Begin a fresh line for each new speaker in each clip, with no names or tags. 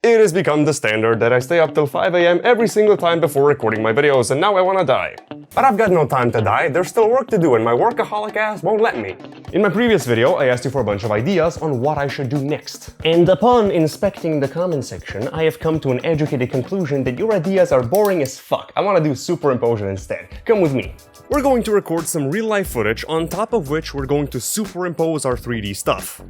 It has become the standard that I stay up till 5 AM every single time before recording my videos, and now I wanna die. But I've got no time to die, there's still work to do and my workaholic ass won't let me. In my previous video, I asked you for a bunch of ideas on what I should do next. And upon inspecting the comment section, I have come to an educated conclusion that your ideas are boring as fuck. I wanna do Superimposition instead. Come with me. We're going to record some real-life footage, on top of which we're going to superimpose our 3D stuff.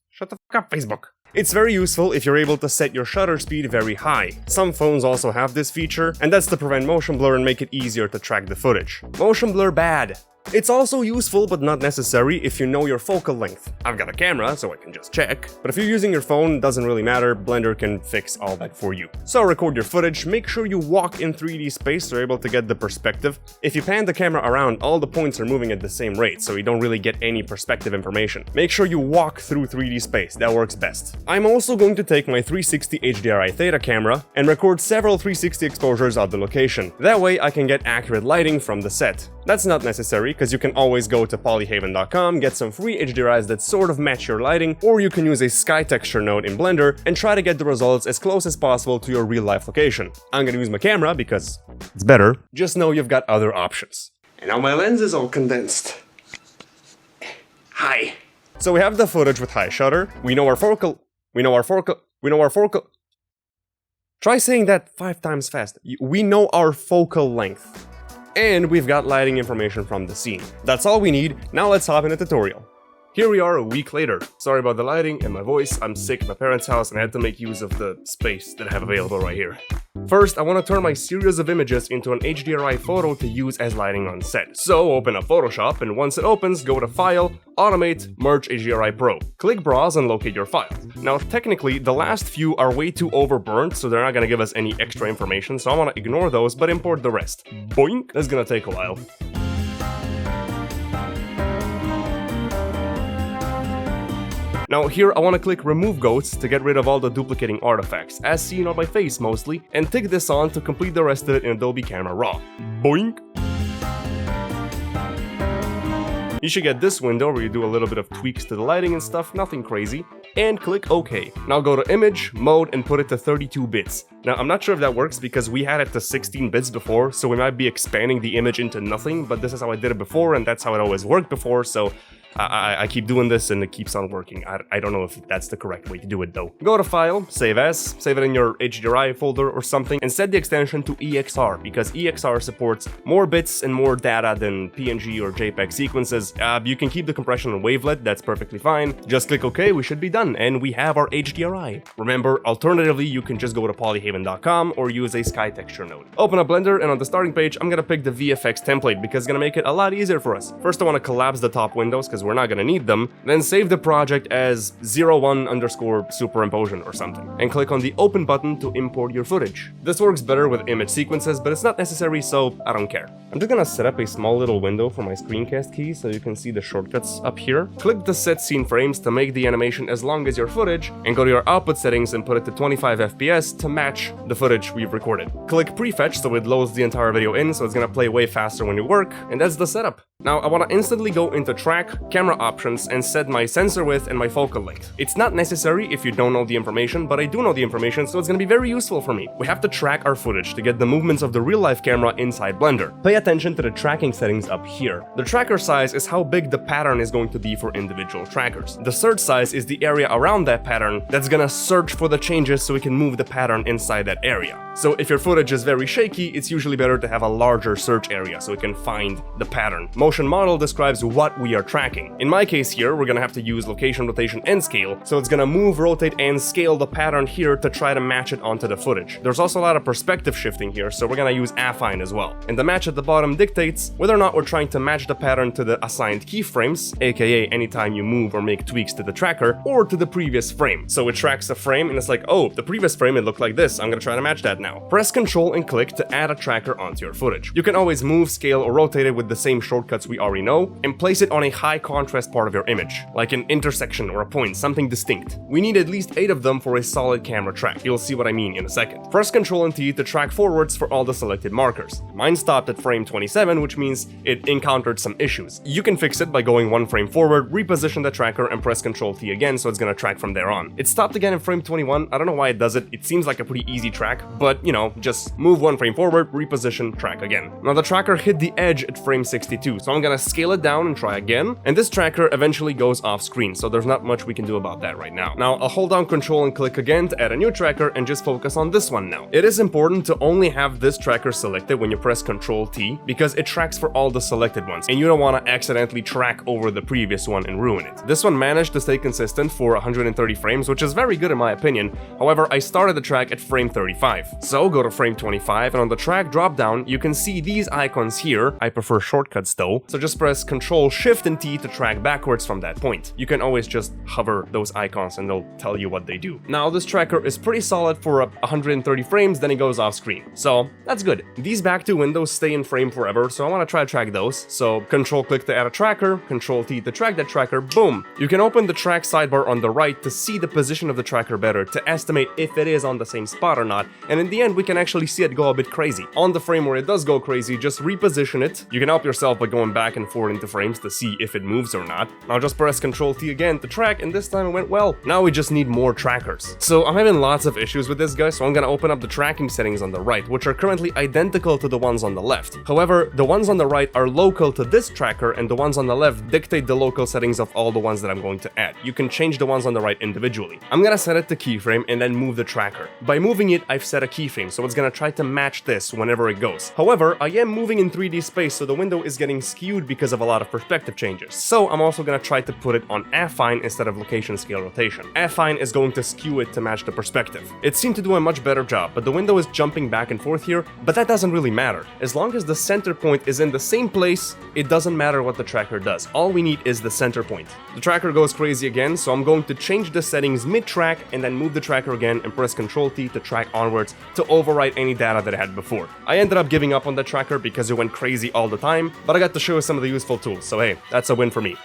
Shut the fuck up, Facebook. It's very useful if you're able to set your shutter speed very high. Some phones also have this feature, and that's to prevent motion blur and make it easier to track the footage. Motion blur bad. It's also useful but not necessary if you know your focal length. I've got a camera, so I can just check. But if you're using your phone, it doesn't really matter, Blender can fix all that for you. So record your footage, make sure you walk in 3D space so you're able to get the perspective. If you pan the camera around, all the points are moving at the same rate, so you don't really get any perspective information. Make sure you walk through 3D space, that works best. I'm also going to take my 360 HDRI Theta camera and record several 360 exposures of the location. That way I can get accurate lighting from the set. That's not necessary, because you can always go to polyhaven.com, get some free HDRIs that sort of match your lighting, or you can use a sky texture node in Blender and try to get the results as close as possible to your real-life location. I'm gonna use my camera because it's better. Just know you've got other options. And now my lens is all condensed. Hi. So we have the footage with high shutter, we know our focal... Try saying that 5 times fast. We know our focal length. And we've got lighting information from the scene. That's all we need, now let's hop in the tutorial. Here we are a week later. Sorry about the lighting and my voice, I'm sick at my parents' house and I had to make use of the space that I have available right here. First, I want to turn my series of images into an HDRI photo to use as lighting on set. So open up Photoshop and once it opens, go to File, Automate, Merge HDRI Pro. Click Browse and locate your files. Now technically, the last few are way too overburnt, so they're not gonna give us any extra information, so I want to ignore those but import the rest. Boink! That's gonna take a while. Now here I want to click Remove Goats to get rid of all the duplicating artifacts, as seen on my face mostly, and tick this on to complete the rest of it in Adobe Camera Raw. Boink! You should get this window where you do a little bit of tweaks to the lighting and stuff, nothing crazy, and click OK. Now go to Image, Mode, and put it to 32 bits. Now I'm not sure if that works because we had it to 16 bits before, so we might be expanding the image into nothing, but this is how I did it before and that's how it always worked before, so I keep doing this and it keeps on working. I don't know if that's the correct way to do it though. Go to File, Save As, save it in your HDRI folder or something, and set the extension to EXR, because EXR supports more bits and more data than PNG or JPEG sequences. You can keep the compression on wavelet, that's perfectly fine. Just click OK, we should be done, and we have our HDRI. Remember, alternatively, you can just go to polyhaven.com or use a sky texture node. Open up Blender, and on the starting page, I'm gonna pick the VFX template because it's gonna make it a lot easier for us. First, I want to collapse the top windows because we're not gonna need them, then save the project as 01_superimposition or something, and click on the open button to import your footage. This works better with image sequences, but it's not necessary, so I don't care. I'm just gonna set up a small little window for my screencast key so you can see the shortcuts up here. Click the set scene frames to make the animation as long as your footage, and go to your output settings and put it to 25 FPS to match the footage we've recorded. Click prefetch so it loads the entire video in, so it's gonna play way faster when you work, and that's the setup. Now I want to instantly go into Track, Camera Options, and set my sensor width and my focal length. It's not necessary if you don't know the information, but I do know the information, so it's going to be very useful for me. We have to track our footage to get the movements of the real-life camera inside Blender. Pay attention to the tracking settings up here. The tracker size is how big the pattern is going to be for individual trackers. The search size is the area around that pattern that's going to search for the changes so we can move the pattern inside that area. So if your footage is very shaky, it's usually better to have a larger search area so we can find the pattern. Motion model describes what we are tracking. In my case here, we're gonna have to use location, rotation, and scale, so it's gonna move, rotate, and scale the pattern here to try to match it onto the footage. There's also a lot of perspective shifting here, so we're gonna use affine as well. And the match at the bottom dictates whether or not we're trying to match the pattern to the assigned keyframes, aka anytime you move or make tweaks to the tracker, or to the previous frame. So it tracks a frame and it's like, oh, the previous frame it looked like this, I'm gonna try to match that now. Press Ctrl and click to add a tracker onto your footage. You can always move, scale, or rotate it with the same shortcut shortcuts we already know, and place it on a high contrast part of your image, like an intersection or a point, something distinct. We need at least 8 of them for a solid camera track. You'll see what I mean in a second. Press Ctrl and T to track forwards for all the selected markers. Mine stopped at frame 27, which means it encountered some issues. You can fix it by going 1 frame forward, reposition the tracker, and press Ctrl T again, so it's gonna track from there on. It stopped again in frame 21. I don't know why it does it. It seems like a pretty easy track, but you know, just move 1 frame forward, reposition, track again. Now the tracker hit the edge at frame 62, so I'm gonna scale it down and try again, and this tracker eventually goes off screen, so there's not much we can do about that right now. Now I'll hold down Ctrl and click again to add a new tracker and just focus on this one now. It is important to only have this tracker selected when you press Ctrl T, because it tracks for all the selected ones, and you don't want to accidentally track over the previous one and ruin it. This one managed to stay consistent for 130 frames, which is very good in my opinion. However, I started the track at frame 35. So go to frame 25, and on the track drop down, you can see these icons here. I prefer shortcuts though, so just press Ctrl Shift and T to track backwards from that point. You can always just hover those icons and they'll tell you what they do. Now this tracker is pretty solid for 130 frames, then it goes off screen. So that's good. These back two windows stay in frame forever, so I want to try to track those. So Ctrl click to add a tracker, Ctrl T to track that tracker, boom! You can open the track sidebar on the right to see the position of the tracker better, to estimate if it is on the same spot or not, and in the end we can actually see it go a bit crazy. On the frame where it does go crazy, just reposition it. You can help yourself by going back and forth into frames to see if it moves or not. Now just press Ctrl T again to track, and this time it went well. Now we just need more trackers. So I'm having lots of issues with this guy, so I'm gonna open up the tracking settings on the right, which are currently identical to the ones on the left. However, the ones on the right are local to this tracker, and the ones on the left dictate the local settings of all the ones that I'm going to add. You can change the ones on the right individually. I'm gonna set it to keyframe and then move the tracker. By moving it, I've set a keyframe, so it's gonna try to match this whenever it goes. However, I am moving in 3D space, so the window is getting skewed because of a lot of perspective changes. So I'm also gonna try to put it on affine instead of location scale rotation. Affine is going to skew it to match the perspective. It seemed to do a much better job, but the window is jumping back and forth here, but that doesn't really matter. As long as the center point is in the same place, it doesn't matter what the tracker does. All we need is the center point. The tracker goes crazy again, so I'm going to change the settings mid-track and then move the tracker again and press Ctrl T to track onwards to overwrite any data that I had before. I ended up giving up on the tracker because it went crazy all the time, but I got to show you some of the useful tools, so hey, that's a win for me.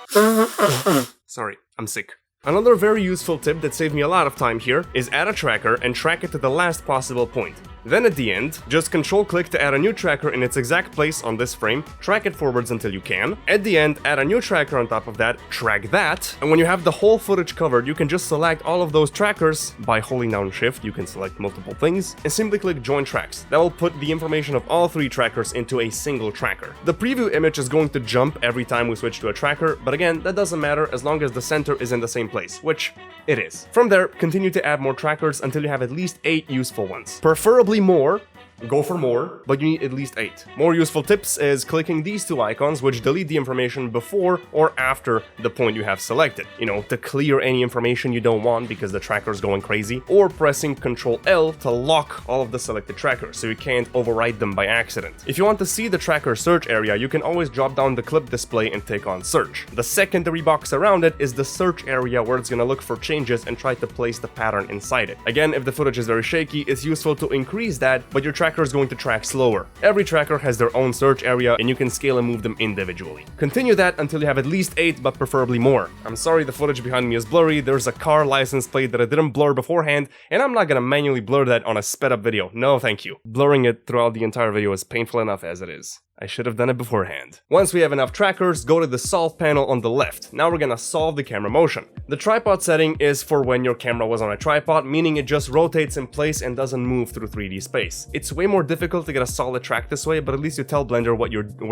Sorry, I'm sick. Another very useful tip that saved me a lot of time here is add a tracker and track it to the last possible point. Then at the end, just Ctrl click to add a new tracker in its exact place on this frame, track it forwards until you can. At the end, add a new tracker on top of that, track that, and when you have the whole footage covered, you can just select all of those trackers. By holding down Shift, you can select multiple things, and simply click Join Tracks. That will put the information of all 3 trackers into a single tracker. The preview image is going to jump every time we switch to a tracker, but again, that doesn't matter as long as the center is in the same place, which it is. From there, continue to add more trackers until you have at least 8 useful ones. Preferably more. Go for more, but you need at least 8. More useful tips is clicking these 2 icons, which delete the information before or after the point you have selected. You know, to clear any information you don't want because the tracker is going crazy, or pressing Ctrl L to lock all of the selected trackers so you can't overwrite them by accident. If you want to see the tracker search area, you can always drop down the clip display and take on search. The secondary box around it is the search area where it's gonna look for changes and try to place the pattern inside it. Again, if the footage is very shaky, it's useful to increase that, but your tracker is going to track slower. Every tracker has their own search area and you can scale and move them individually. Continue that until you have at least 8, but preferably more. I'm sorry the footage behind me is blurry, there's a car license plate that I didn't blur beforehand, and I'm not gonna manually blur that on a sped up video. No thank you. Blurring it throughout the entire video is painful enough as it is. I should have done it beforehand. Once we have enough trackers, go to the solve panel on the left. Now we're gonna solve the camera motion. The tripod setting is for when your camera was on a tripod, meaning it just rotates in place and doesn't move through 3D space. It's way more difficult to get a solid track this way, but at least you tell Blender what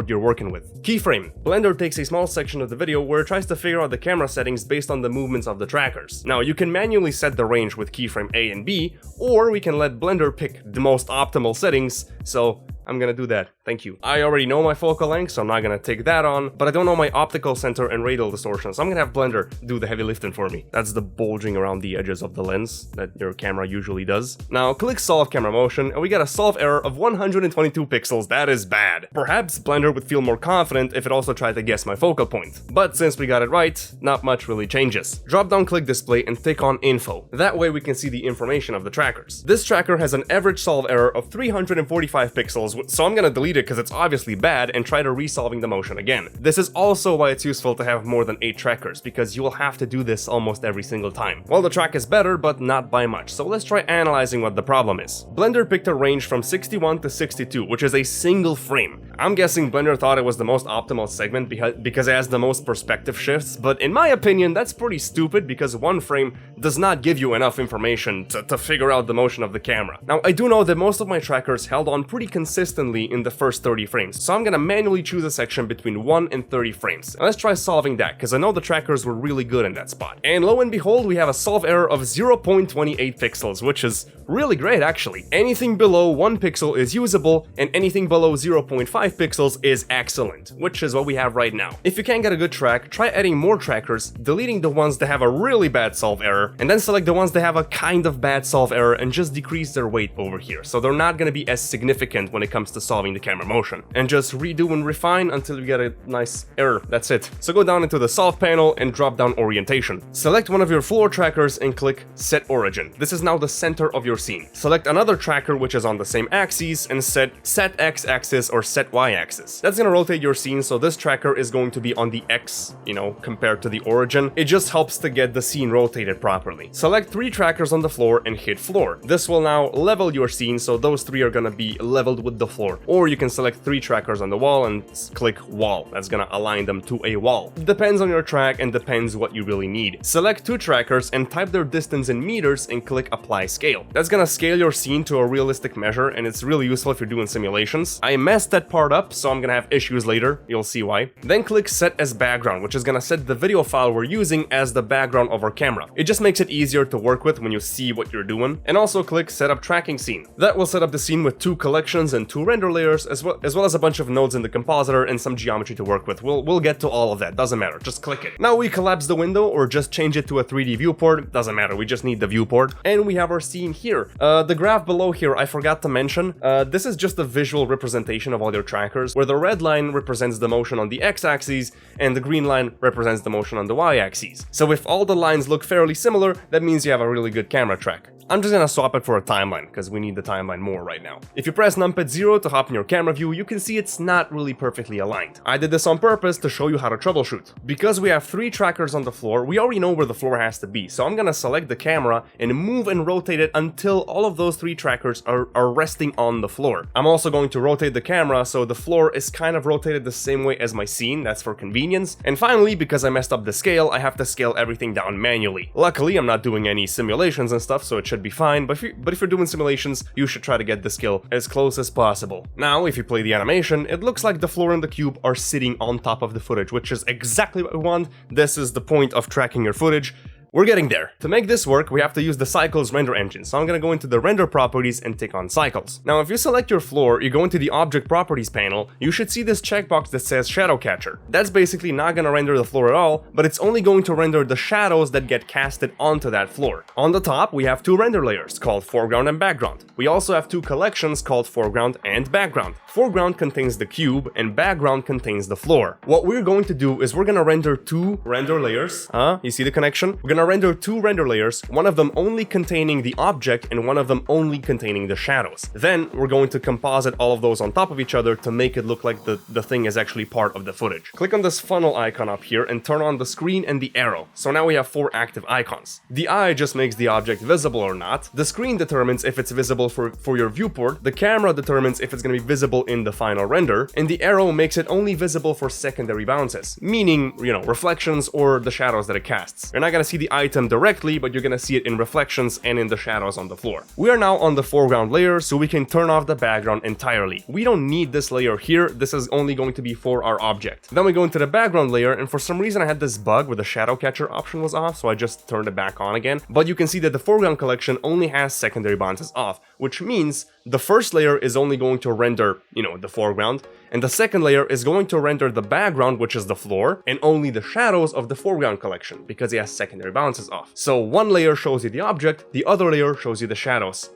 you're working with. Keyframe. Blender takes a small section of the video where it tries to figure out the camera settings based on the movements of the trackers. Now you can manually set the range with keyframe A and B, or we can let Blender pick the most optimal settings, so I'm gonna do that. Thank you. I already know my focal length, so I'm not gonna take that on, but I don't know my optical center and radial distortion, so I'm gonna have Blender do the heavy lifting for me. That's the bulging around the edges of the lens that your camera usually does. Now click Solve Camera Motion, and we got a solve error of 122 pixels. That is bad. Perhaps Blender would feel more confident if it also tried to guess my focal point. But since we got it right, not much really changes. Drop down click Display and take on Info. That way we can see the information of the trackers. This tracker has an average solve error of 345 pixels, so I'm gonna delete delete it because it's obviously bad and try to resolving the motion again. This is also why it's useful to have more than 8 trackers, because you will have to do this almost every single time. Well, the track is better, but not by much, so let's try analyzing what the problem is. Blender picked a range from 61 to 62, which is a single frame. I'm guessing Blender thought it was the most optimal segment because it has the most perspective shifts, but in my opinion that's pretty stupid because one frame does not give you enough information to figure out the motion of the camera. Now, I do know that most of my trackers held on pretty consistently in the first 30 frames, so I'm gonna manually choose a section between 1 and 30 frames. Now, let's try solving that, because I know the trackers were really good in that spot. And lo and behold, we have a solve error of 0.28 pixels, which is really great actually. Anything below 1 pixel is usable, and anything below 0.5 pixels is excellent, which is what we have right now. If you can't get a good track, try adding more trackers, deleting the ones that have a really bad solve error, and then select the ones that have a kind of bad solve error and just decrease their weight over here, so they're not gonna be as significant when it comes to solving the camera motion. And just redo and refine until you get a nice error, that's it. So go down into the solve panel and drop down orientation. Select one of your floor trackers and click set origin. This is now the center of your scene. Select another tracker which is on the same axis and set x-axis or set y-axis. That's gonna rotate your scene, so this tracker is going to be on the x, compared to the origin. It just helps to get the scene rotated properly. Select 3 trackers on the floor and hit floor. This will now level your scene, so those 3 are gonna be leveled with the floor. Or you can select 3 trackers on the wall and click wall. That's gonna align them to a wall. Depends on your track and depends what you really need. Select 2 trackers and type their distance in meters and click apply scale. That's gonna scale your scene to a realistic measure, and it's really useful if you're doing simulations. I messed that part up, so I'm gonna have issues later. You'll see why. Then click set as background, which is gonna set the video file we're using as the background of our camera. It just makes it easier to work with when you see what you're doing. And also click set up tracking scene. That will set up the scene with 2 collections and 2 render layers, as well as a bunch of nodes in the compositor and some geometry to work with. We'll get to all of that, doesn't matter, just click it. Now we collapse the window or just change it to a 3D viewport, doesn't matter, we just need the viewport. And we have our scene here. The graph below here I forgot to mention, this is just a visual representation of all your trackers, where the red line represents the motion on the x-axis and the green line represents the motion on the y-axis. So if all the lines look fairly similar, that means you have a really good camera track. I'm just gonna swap it for a timeline, because we need the timeline more right now. If you press numpad 0 to hop in your camera view, you can see it's not really perfectly aligned. I did this on purpose to show you how to troubleshoot. Because we have 3 trackers on the floor, we already know where the floor has to be, so I'm gonna select the camera and move and rotate it until all of those 3 trackers are resting on the floor. I'm also going to rotate the camera so the floor is kind of rotated the same way as my scene, that's for convenience. And finally, because I messed up the scale, I have to scale everything down manually. Luckily, I'm not doing any simulations and stuff, so it should be fine, but if you're doing simulations, you should try to get the scale as close as possible. Now, if you play the animation, it looks like the floor and the cube are sitting on top of the footage, which is exactly what we want. This is the point of tracking your footage. We're getting there. To make this work, we have to use the Cycles render engine, so I'm gonna go into the render properties and tick on Cycles. Now, if you select your floor, you go into the Object Properties panel, you should see this checkbox that says Shadow Catcher. That's basically not gonna render the floor at all, but it's only going to render the shadows that get casted onto that floor. On the top, we have 2 render layers, called Foreground and Background. We also have 2 collections called Foreground and Background. Foreground contains the cube, and Background contains the floor. What we're going to do is we're gonna render 2 render layers. You see the connection? We're gonna render 2 render layers, one of them only containing the object and one of them only containing the shadows. Then we're going to composite all of those on top of each other to make it look like the thing is actually part of the footage. Click on this funnel icon up here and turn on the screen and the arrow. So now we have 4 active icons. The eye just makes the object visible or not. The screen determines if it's visible for your viewport. The camera determines if it's going to be visible in the final render. And the arrow makes it only visible for secondary bounces, meaning, reflections or the shadows that it casts. You're not going to see the item directly, but you're gonna see it in reflections and in the shadows on the floor. We are now on the foreground layer, so we can turn off the background entirely. We don't need this layer here, this is only going to be for our object. Then we go into the background layer, and for some reason I had this bug where the shadow catcher option was off, so I just turned it back on again. But you can see that the foreground collection only has secondary bounces off, which means the first layer is only going to render, the foreground, and the second layer is going to render the background, which is the floor, and only the shadows of the foreground collection, because it has secondary bounces off. So one layer shows you the object, the other layer shows you the shadows.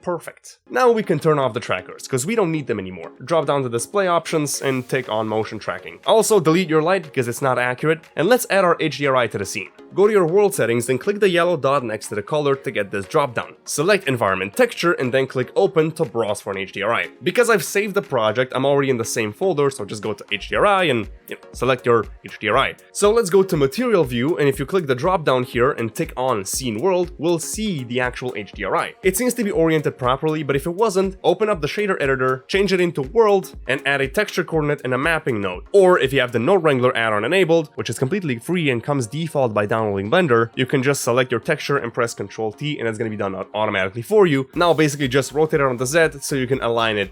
perfect. Now we can turn off the trackers, because we don't need them anymore. Drop down to display options and take on motion tracking. Also delete your light because it's not accurate, and let's add our HDRI to the scene. Go to your world settings, then click the yellow dot next to the color to get this drop down. Select environment texture and then click open to browse for an HDRI. Because I've saved the project, I'm already in the same folder, so just go to HDRI and select your HDRI. So let's go to material view, and if you click the drop down here and tick on scene world, we'll see the actual HDRI. It seems to be oriented properly, but if it wasn't, open up the shader editor, change it into world, and add a texture coordinate and a mapping node. Or if you have the Node Wrangler add-on enabled, which is completely free and comes default by downloading Blender, you can just select your texture and press Ctrl T and it's going to be done automatically for you. Now basically just rotate it on the Z so you can align it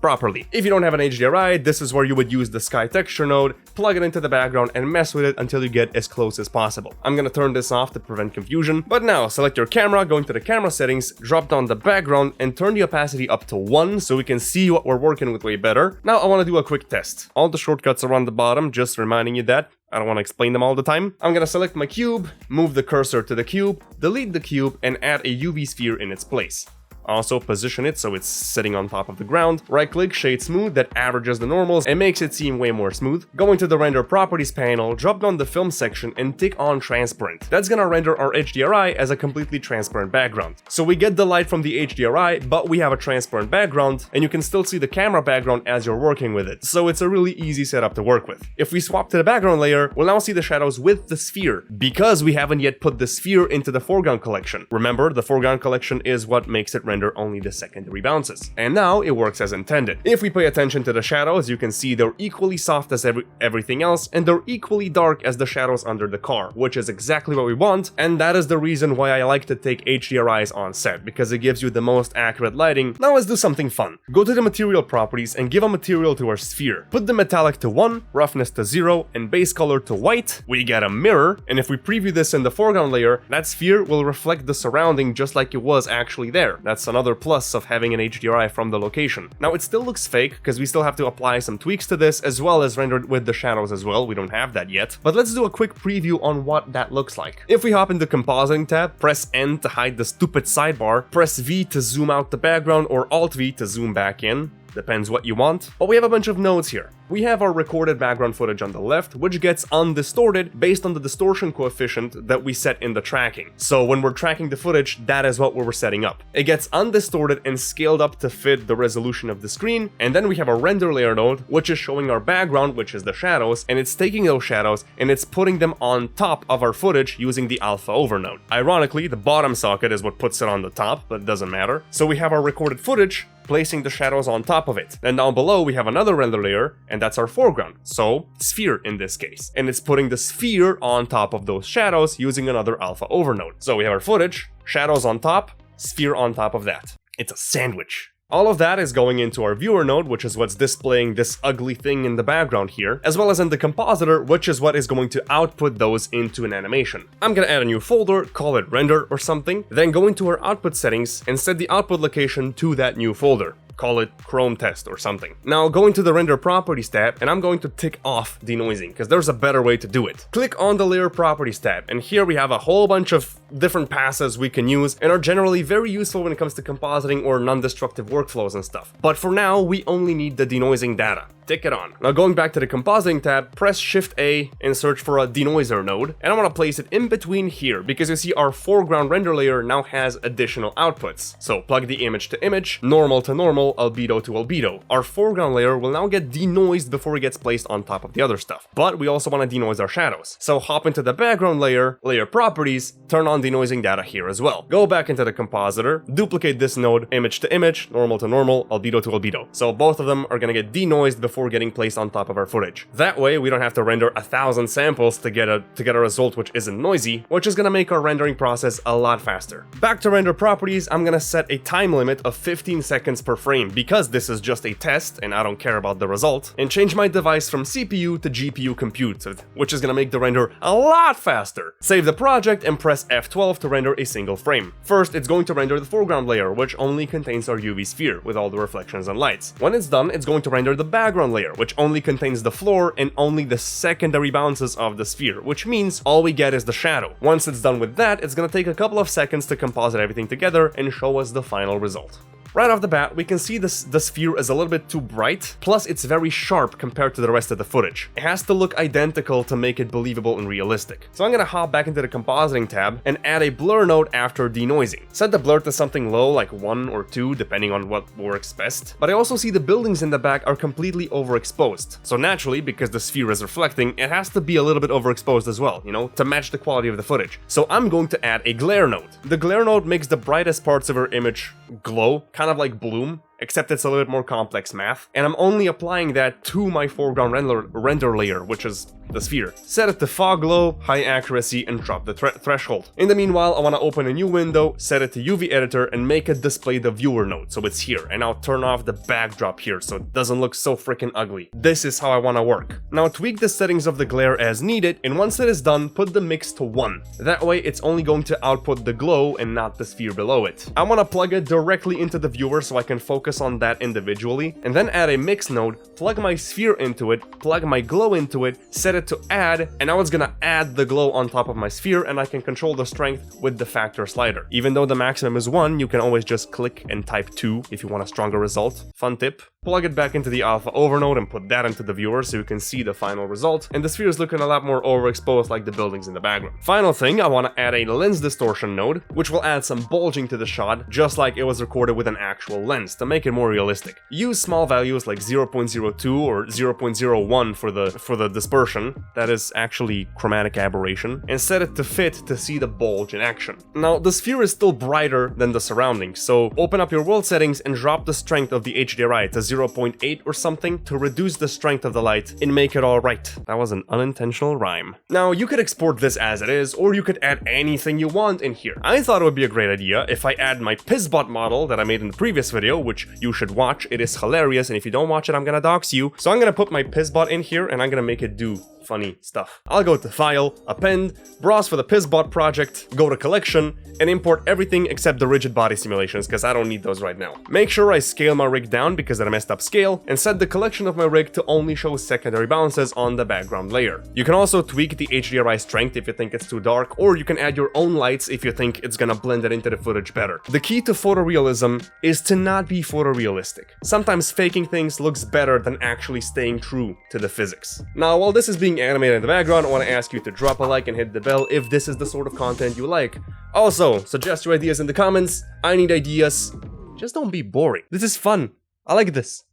properly. If you don't have an HDRI, this is where you would use the sky texture node, plug it into the background and mess with it until you get as close as possible. I'm gonna turn this off to prevent confusion, but now select your camera, go into the camera settings, drop down the background and turn the opacity up to 1 so we can see what we're working with way better. Now I want to do a quick test. All the shortcuts are on the bottom, just reminding you that. I don't want to explain them all the time. I'm gonna select my cube, move the cursor to the cube, delete the cube and add a UV sphere in its place. Also position it so it's sitting on top of the ground. Right click, shade smooth, that averages the normals and makes it seem way more smooth. Go into the render properties panel, drop down the film section and tick on transparent. That's gonna render our HDRI as a completely transparent background. So we get the light from the HDRI, but we have a transparent background and you can still see the camera background as you're working with it. So it's a really easy setup to work with. If we swap to the background layer, we'll now see the shadows with the sphere because we haven't yet put the sphere into the foreground collection. Remember, the foreground collection is what makes it render only the secondary bounces. And now it works as intended. If we pay attention to the shadows, you can see they're equally soft as everything else, and they're equally dark as the shadows under the car, which is exactly what we want, and that is the reason why I like to take HDRIs on set, because it gives you the most accurate lighting. Now let's do something fun. Go to the material properties and give a material to our sphere. Put the metallic to 1, roughness to 0, and base color to white. We get a mirror, and if we preview this in the foreground layer, that sphere will reflect the surrounding just like it was actually there. That's another plus of having an HDRI from the location. Now it still looks fake because we still have to apply some tweaks to this as well as render it with the shadows as well. We don't have that yet, but let's do a quick preview on what that looks like. If we hop into Compositing tab, press N to hide the stupid sidebar, press V to zoom out the background or Alt V to zoom back in. Depends what you want. But we have a bunch of nodes here. We have our recorded background footage on the left, which gets undistorted based on the distortion coefficient that we set in the tracking. So when we're tracking the footage, that is what we're setting up. It gets undistorted and scaled up to fit the resolution of the screen. And then we have a render layer node, which is showing our background, which is the shadows, and it's taking those shadows and it's putting them on top of our footage using the alpha over node. Ironically, the bottom socket is what puts it on the top, but it doesn't matter. So we have our recorded footage placing the shadows on top of it. And down below we have another render layer, and that's our foreground, so sphere in this case. And it's putting the sphere on top of those shadows using another alpha over node. So we have our footage, shadows on top, sphere on top of that. It's a sandwich. All of that is going into our viewer node, which is what's displaying this ugly thing in the background here, as well as in the compositor, which is what is going to output those into an animation. I'm gonna add a new folder, call it render or something, then go into our output settings and set the output location to that new folder. Call it Chrome test or something. Now go into the render properties tab and I'm going to tick off denoising because there's a better way to do it. Click on the layer properties tab and here we have a whole bunch of different passes we can use and are generally very useful when it comes to compositing or non-destructive workflows and stuff. But for now, we only need the denoising data. Tick it on. Now going back to the compositing tab, press Shift A and search for a denoiser node, and I want to place it in between here because you see our foreground render layer now has additional outputs. So plug the image to image, normal to normal, albedo to albedo. Our foreground layer will now get denoised before it gets placed on top of the other stuff. But we also want to denoise our shadows. So hop into the background layer, layer properties, turn on denoising data here as well. Go back into the compositor, duplicate this node, image to image, normal to normal, albedo to albedo. So both of them are going to get denoised before getting placed on top of our footage. That way we don't have to render 1,000 samples to get a result which isn't noisy, which is gonna make our rendering process a lot faster. Back to render properties, I'm gonna set a time limit of 15 seconds per frame because this is just a test and I don't care about the result, and change my device from CPU to GPU compute, which is gonna make the render a lot faster. Save the project and press F12 to render a single frame. First, it's going to render the foreground layer, which only contains our UV sphere with all the reflections and lights. When it's done, it's going to render the background layer, which only contains the floor and only the secondary bounces of the sphere, which means all we get is the shadow. Once it's done with that, it's gonna take a couple of seconds to composite everything together and show us the final result. Right off the bat, we can see the sphere is a little bit too bright, plus it's very sharp compared to the rest of the footage. It has to look identical to make it believable and realistic. So I'm gonna hop back into the compositing tab and add a blur node after denoising. Set the blur to something low, like 1 or 2, depending on what works best. But I also see the buildings in the back are completely overexposed. So naturally, because the sphere is reflecting, it has to be a little bit overexposed as well, you know, to match the quality of the footage. So I'm going to add a glare node. The glare node makes the brightest parts of our image glow, kind of like bloom, except it's a little bit more complex math, and I'm only applying that to my foreground render layer, which is the sphere. Set it to fog glow, high accuracy, and drop the threshold. In the meanwhile, I want to open a new window, set it to UV editor, and make it display the viewer node, so it's here, and I'll turn off the backdrop here so it doesn't look so freaking ugly. This is how I want to work. Now tweak the settings of the glare as needed, and once it is done, put the mix to 1. That way it's only going to output the glow and not the sphere below it. I want to plug it directly into the viewer so I can focus on that individually, and then add a mix node, plug my sphere into it, plug my glow into it, set it to add, and now it's gonna add the glow on top of my sphere, and I can control the strength with the factor slider. Even though the maximum is 1, you can always just click and type 2 if you want a stronger result. Fun tip. Plug it back into the alpha over node and put that into the viewer so you can see the final result, and the sphere is looking a lot more overexposed like the buildings in the background. Final thing, I want to add a lens distortion node, which will add some bulging to the shot, just like it was recorded with an actual lens, to make it more realistic. Use small values like 0.02 or 0.01 for the dispersion, that is actually chromatic aberration, and set it to fit to see the bulge in action. Now, the sphere is still brighter than the surroundings, so open up your world settings and drop the strength of the HDRI to 0.8 or something to reduce the strength of the light and make it all right. That was an unintentional rhyme. Now, you could export this as it is, or you could add anything you want in here. I thought it would be a great idea if I add my PizzBot model that I made in the previous video, which you should watch. It is hilarious, and if you don't watch it, I'm gonna dox you. So I'm gonna put my PizzBot in here, and I'm gonna make it do funny stuff. I'll go to File, Append, browse for the PizzBot project, go to Collection, and import everything except the rigid body simulations, because I don't need those right now. Make sure I scale my rig down because I messed up scale, and set the collection of my rig to only show secondary bounces on the background layer. You can also tweak the HDRI strength if you think it's too dark, or you can add your own lights if you think it's gonna blend it into the footage better. The key to photorealism is to not be photorealistic. Sometimes faking things looks better than actually staying true to the physics. Now, while this is being animated in the background, I want to ask you to drop a like and hit the bell if this is the sort of content you like. Also, suggest your ideas in the comments. I need ideas. Just don't be boring. This is fun. I like this.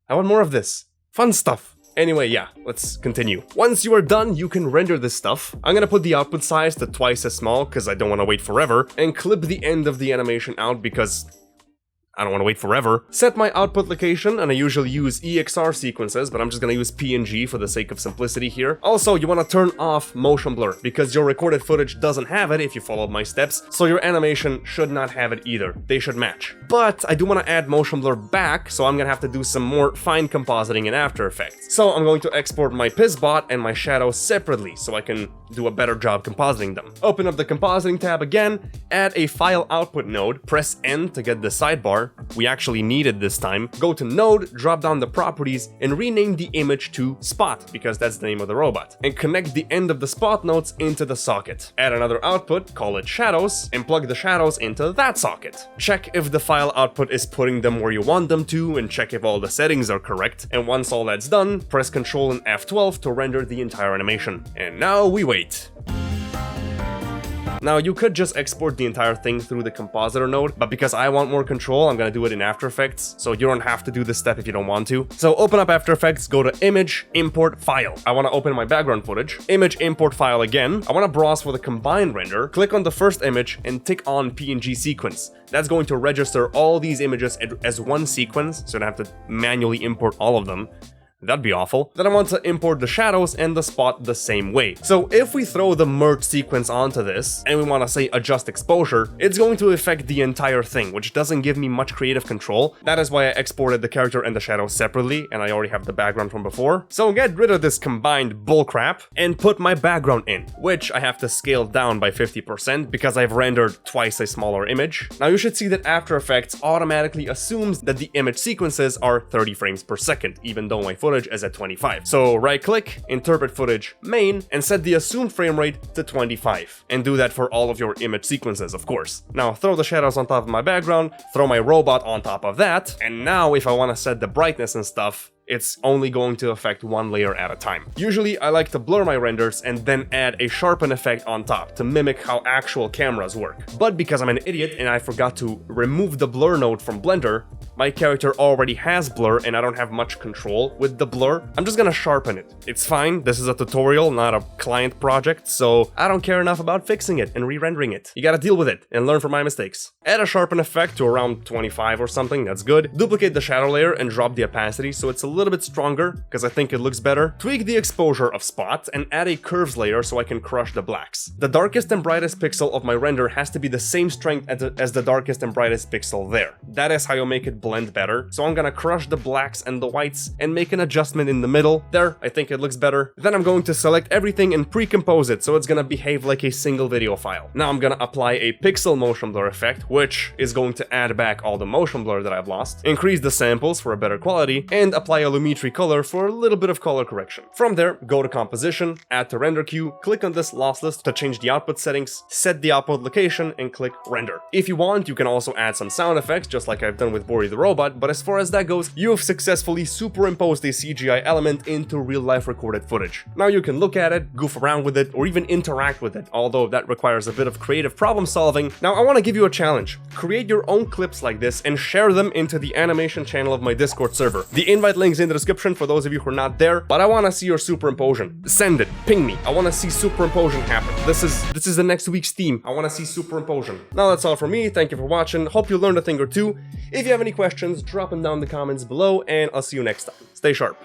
I want more of this. Fun stuff. Anyway, yeah, let's continue. Once you are done, you can render this stuff. I'm gonna put the output size to twice as small because I don't want to wait forever, and clip the end of the animation out because I don't want to wait forever. Set my output location, and I usually use EXR sequences, but I'm just gonna use PNG for the sake of simplicity here. Also, you want to turn off motion blur, because your recorded footage doesn't have it if you followed my steps, so your animation should not have it either. They should match. But I do want to add motion blur back, so I'm gonna have to do some more fine compositing in After Effects. So I'm going to export my PizzBot and my shadows separately, so I can do a better job compositing them. Open up the compositing tab again, add a file output node, press N to get the sidebar. We actually need it this time. Go to Node, drop down the properties, and rename the image to Spot, because that's the name of the robot. And connect the end of the spot nodes into the socket. Add another output, call it Shadows, and plug the shadows into that socket. Check if the file output is putting them where you want them to, and check if all the settings are correct. And once all that's done, press Ctrl and F12 to render the entire animation. And now we wait. Now, you could just export the entire thing through the compositor node, but because I want more control, I'm gonna do it in After Effects, so you don't have to do this step if you don't want to. So open up After Effects, go to Image, Import File. I wanna open my background footage. Image, Import File again. I wanna browse for the combined render, click on the first image, and tick on PNG sequence. That's going to register all these images as one sequence, so you don't have to manually import all of them. That'd be awful. Then I want to import the shadows and the spot the same way. So if we throw the merge sequence onto this, and we want to say adjust exposure, it's going to affect the entire thing, which doesn't give me much creative control. That is why I exported the character and the shadow separately, and I already have the background from before. So get rid of this combined bullcrap and put my background in, which I have to scale down by 50% because I've rendered twice a smaller image. Now you should see that After Effects automatically assumes that the image sequences are 30 frames per second, even though my footage
footage as at 25. So right-click, interpret footage, main, and set the assumed frame rate to 25. And do that for all of your image sequences, of course. Now throw the shadows on top of my background, throw my robot on top of that, and now if I want to set the brightness and stuff, it's only going to affect one layer at a time. Usually I like to blur my renders and then add a sharpen effect on top to mimic how actual cameras work. But because I'm an idiot and I forgot to remove the blur node from Blender, my character already has blur and I don't have much control with the blur. I'm just gonna sharpen it. It's fine, this is a tutorial, not a client project, so I don't care enough about fixing it and re-rendering it. You gotta deal with it and learn from my mistakes. Add a sharpen effect to around 25 or something, that's good. Duplicate the shadow layer and drop the opacity so it's a little bit stronger, because I think it looks better. Tweak the exposure of spots and add a curves layer so I can crush the blacks. The darkest and brightest pixel of my render has to be the same strength as the darkest and brightest pixel there. That is how you'll make it blend better. So I'm gonna crush the blacks and the whites and make an adjustment in the middle. There, I think it looks better. Then I'm going to select everything and pre-compose it so it's gonna behave like a single video file. Now I'm gonna apply a pixel motion blur effect, which is going to add back all the motion blur that I've lost, increase the samples for a better quality, and apply a Lumetri color for a little bit of color correction. From there, go to Composition, add to render queue, click on this lossless to change the output settings, set the output location, and click render. If you want, you can also add some sound effects, just like I've done with Bori the robot, but as far as that goes, you have successfully superimposed a CGI element into real-life recorded footage. Now you can look at it, goof around with it, or even interact with it, although that requires a bit of creative problem solving. Now I want to give you a challenge. Create your own clips like this and share them into the animation channel of my Discord server. The invite link's in the description for those of you who are not there, but I want to see your superimposition. Send it, ping me. I want to see superimposition happen. This is the next week's theme. I want to see superimposition. Now that's all from me. Thank you for watching. Hope you learned a thing or two. If you have any questions, drop them down in the comments below, and I'll see you next time. Stay sharp.